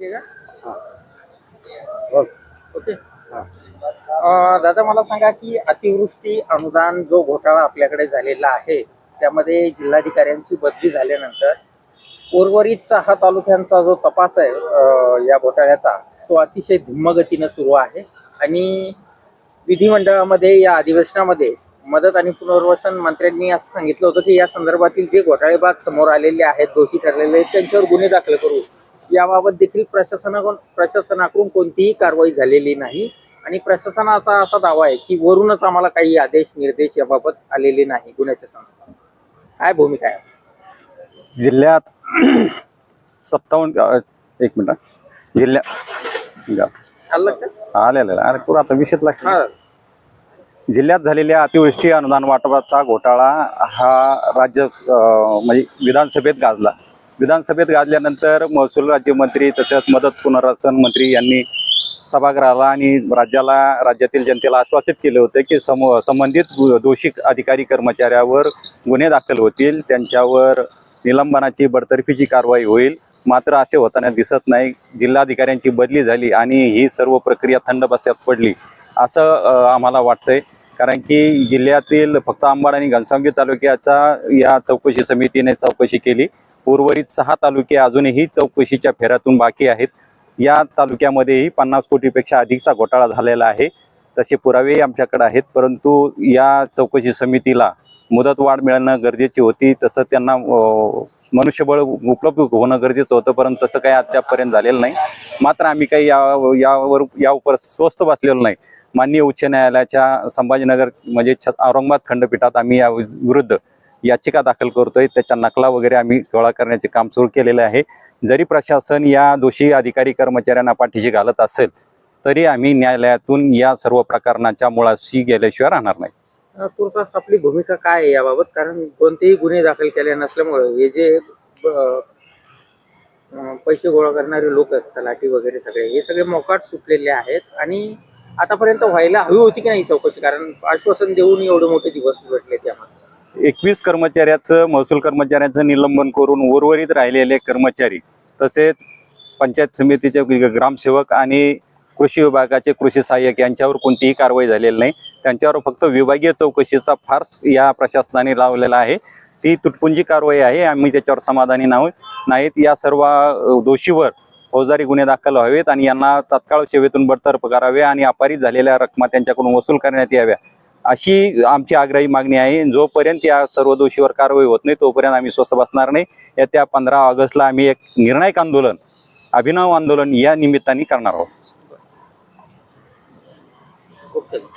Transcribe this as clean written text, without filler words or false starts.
आहे का? ओके. दादा मला सांगा की अतिवृष्टी अनुदान जो घोटाळा आपल्याकडे झालेला आहे त्यामध्ये जिल्हाधिकाऱ्यांची बदली झाल्यानंतर उर्वरित 6 तालुक्यांचा जो तपास आहे या घोटाळ्याचा तो अतिशय धीम्य गतीने सुरू आहे आणि विधिमंडळामध्ये या अधिवेशनामध्ये मदत आणि पुनर्वसन मंत्र्यांनी असं सांगितलं होतं की या संदर्भातील जे घोटाळेबाज समोर आलेले आहेत, दोषी ठरलेले आहेत, त्यांच्यावर गुन्हे दाखल करू. याबाबत देखील प्रशासनाकडून कोणतीही कारवाई झालेली नाही आणि प्रशासनाचा असा दावा आहे की वरूनच आम्हाला काही आदेश निर्देश याबाबत आलेले नाही गुन्ह्याच्या संदर्भात. काय भूमिका आहे जिल्ह्यात 57 एक मिनिट जिल्ह्यात आलेला अरे पुरा आता विषयच लागला. जिल्ह्यात झालेल्या अतिवृष्टी अनुदान वाटपाचा घोटाळा हा राज्य म्हणजे विधानसभेत गाजला. विधानसभेत गाजल्यानंतर महसूल राज्यमंत्री तसेच मदत पुनर्वसन मंत्री यांनी सभागृहाला आणि राज्यातील जनतेला आश्वासित केले होते की संबंधित दोषी अधिकारी कर्मचाऱ्यावर गुन्हे दाखल होतील, त्यांच्यावर निलंबनाची बडतर्फीची कारवाई होईल. मात्र असे होताना दिसत नाही. जिल्हाधिकाऱ्यांची बदली झाली आणि ही सर्व प्रक्रिया थंड बस्त्यात पडली असं आम्हाला वाटतंय. कारण की जिल्ह्यातील फक्त अंबड आणि घनसावंगी तालुक्याचा या चौकशी समितीने चौकशी केली. उर्वरित 6 तालुके अजूनही चौकशीच्या फेऱ्यातून बाकी आहेत. या तालुक्यामध्येही 50 कोटीपेक्षा अधिकचा घोटाळा झालेला आहे. तसे पुरावेही आमच्याकडे आहेत, परंतु या चौकशी समितीला मुदतवाढ मिळणं गरजेची होती. तसं त्यांना मनुष्यबळ उपलब्ध होणं गरजेचं होतं, परंतु तसं काही अद्यापपर्यंत झालेलं नाही. मात्र आम्ही काही यावर स्वस्थ बसलेलो नाही. माननीय उच्च न्यायालयाच्या संभाजीनगर म्हणजे औरंगाबाद खंडपीठात आम्ही या विरुद्ध याचिका दाखल करतोय. त्याच्या नकला वगैरे आम्ही गोळा करण्याचे काम सुरू केलेले आहे. जरी प्रशासन या दोषी अधिकारी कर्मचाऱ्यांना पाठीशी घालत असेल तरी आम्ही न्यायालयातून या सर्व प्रकरणाच्या मुळाशी गेल्याशिवाय राहणार नाही. तुर्तास आपली भूमिका काय आहे याबाबत? कारण कोणतेही गुन्हे दाखल केले नसल्यामुळे हे जे पैसे गोळा करणारे लोक आहेत, तलाठी वगैरे सगळे हे सगळे मोकाट सुटलेले आहेत आणि आतापर्यंत व्हायला हवी होती की नाही चौकशी? कारण आश्वासन देऊन एवढे मोठे दिवस उलटले. त्यामध्ये 21 कर्मचाऱ्याचं महसूल कर्मचाऱ्यांचं निलंबन करून उर्वरित राहिलेले कर्मचारी तसेच पंचायत समितीचे ग्रामसेवक आणि कृषी विभागाचे कृषी सहाय्यक यांच्यावर कोणतीही कारवाई झालेली नाही. त्यांच्यावर फक्त विभागीय चौकशीचा फार्स या प्रशासनाने लावलेला आहे. ती तुटपुंजी कारवाई आहे. आम्ही त्याच्यावर समाधानी नाहीत. या सर्व दोषीवर फौजदारी गुन्हे दाखल व्हावेत आणि यांना तात्काळ सेवेतून बडतर्फ करावे आणि अपारित झालेल्या रकमा त्यांच्याकडून वसूल करण्यात याव्या अशी आमची आग्रही मागणी आहे. जोपर्यंत या सर्व दोषीवर कारवाई होत नाही तोपर्यंत आम्ही स्वस्थ बसणार नाही. येत्या 15 ऑगस्टला आम्ही एक निर्णायक आंदोलन, अभिनव आंदोलन या निमित्ताने करणार आहोत.